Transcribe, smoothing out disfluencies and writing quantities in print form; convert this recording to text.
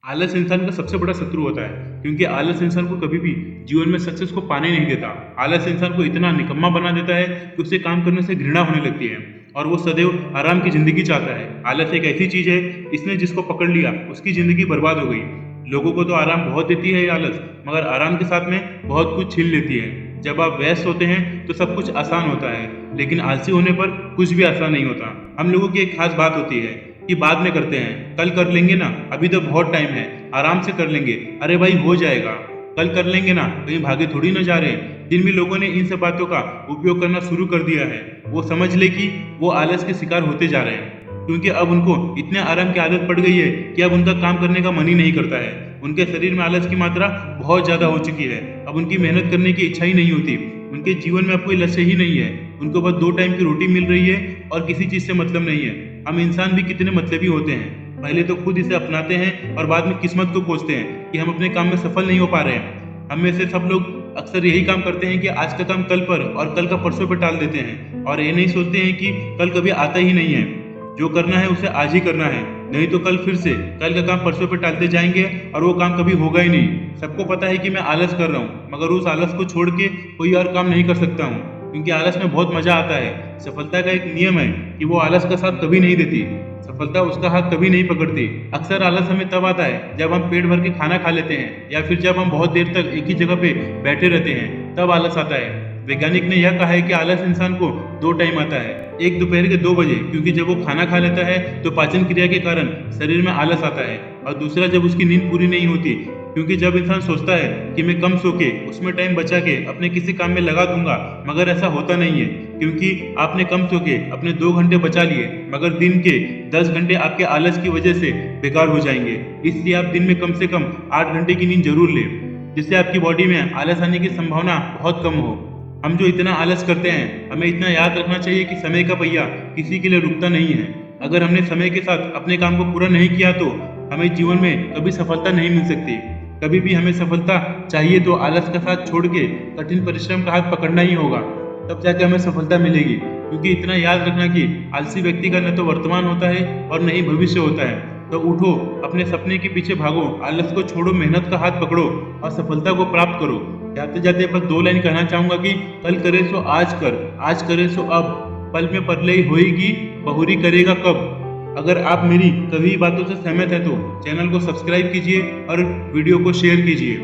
आलस इंसान का सबसे बड़ा शत्रु होता है क्योंकि आलस इंसान को कभी भी जीवन में सक्सेस को पाने नहीं देता। आलस इंसान को इतना निकम्मा बना देता है कि उसे काम करने से घृणा होने लगती है और वो सदैव आराम की जिंदगी चाहता है। आलस एक ऐसी चीज है, इसने जिसको पकड़ लिया उसकी जिंदगी बर्बाद हो गई। लोगों को तो आराम बहुत देती है ये आलस, मगर आराम के साथ में बहुत कुछ छीन लेती है। जब आप व्यस्त होते हैं तो सब कुछ आसान होता है, लेकिन आलसी होने पर कुछ भी आसान नहीं होता। हम लोगों की एक खास बात होती है कि बाद में करते हैं, कल कर लेंगे ना, अभी तो बहुत टाइम है, आराम से कर लेंगे, अरे भाई हो जाएगा, कल कर लेंगे ना, कहीं भागे थोड़ी ना जा रहे हैं। जिन भी लोगों ने इन सब बातों का उपयोग करना शुरू कर दिया है वो समझ ले कि वो आलस के शिकार होते जा रहे हैं, क्योंकि अब उनको इतने आराम की आदत पड़ गई है कि अब उनका काम करने का मन ही नहीं करता है। उनके शरीर में आलस की मात्रा बहुत ज्यादा हो चुकी है। अब उनकी मेहनत करने की इच्छा ही नहीं होती। उनके जीवन में अब कोई लक्ष्य ही नहीं है। उनको बस 2 टाइम की रोटी मिल रही है और किसी चीज से मतलब नहीं है। हम इंसान भी कितने मतलबी होते हैं, पहले तो खुद इसे अपनाते हैं और बाद में किस्मत को कोसते हैं कि हम अपने काम में सफल नहीं हो पा रहे हैं। हम में से सब लोग अक्सर यही काम करते हैं कि आज का काम कल पर और कल का परसों पर टाल देते हैं और ये नहीं सोचते हैं कि कल कभी आता ही नहीं है। जो करना है उसे आज ही करना है, नहीं तो कल फिर से कल का काम परसों पे टालते जाएंगे और वो काम कभी होगा ही नहीं। सबको पता है कि मैं आलस कर रहा हूँ, मगर उस आलस को छोड़ के कोई और काम नहीं कर सकता हूँ, क्योंकि आलस में बहुत मजा आता है। सफलता का एक नियम है कि वो आलस का साथ कभी नहीं देती, सफलता उसका हाथ कभी नहीं पकड़ती। अक्सर आलस हमें तब आता है जब हम पेट भर के खाना खा लेते हैं या फिर जब हम बहुत देर तक एक ही जगह पे बैठे रहते हैं, तब आलस आता है। वैज्ञानिक ने यह कहा है कि आलस इंसान को 2 टाइम आता है, एक दोपहर के 2 बजे, क्योंकि जब वो खाना खा लेता है तो पाचन क्रिया के कारण शरीर में आलस आता है, और दूसरा जब उसकी नींद पूरी नहीं होती, क्योंकि जब इंसान सोचता है कि मैं कम सो के उसमें टाइम बचा के अपने किसी काम में लगा दूंगा, मगर ऐसा होता नहीं है, क्योंकि आपने कम सो के अपने 2 घंटे बचा लिए, मगर दिन के 10 घंटे आपके आलस की वजह से बेकार हो जाएंगे। इसलिए आप दिन में कम से कम 8 घंटे की नींद जरूर लें, जिससे आपकी बॉडी में आलस आने की संभावना बहुत कम हो। हम जो इतना आलस करते हैं, हमें इतना याद रखना चाहिए कि समय का पहिया किसी के लिए रुकता नहीं है। अगर हमने समय के साथ अपने काम को पूरा नहीं किया तो हमें जीवन में कभी सफलता नहीं मिल सकती। कभी भी हमें सफलता चाहिए तो आलस का साथ छोड़ के कठिन परिश्रम का हाथ पकड़ना ही होगा, तब जाके हमें सफलता मिलेगी। क्योंकि इतना याद रखना कि आलसी व्यक्ति का न तो वर्तमान होता है और न ही भविष्य होता है। तो उठो, अपने सपने के पीछे भागो, आलस को छोड़ो, मेहनत का हाथ पकड़ो और सफलता को प्राप्त करो। जाते जाते बस 2 लाइन कहना चाहूंगा कि कल करे सो आज कर, आज करे सो अब, पल में परलई होएगी, बहुरी करेगा कब। अगर आप मेरी कभी बातों से सहमत है तो चैनल को सब्सक्राइब कीजिए और वीडियो को शेयर कीजिए।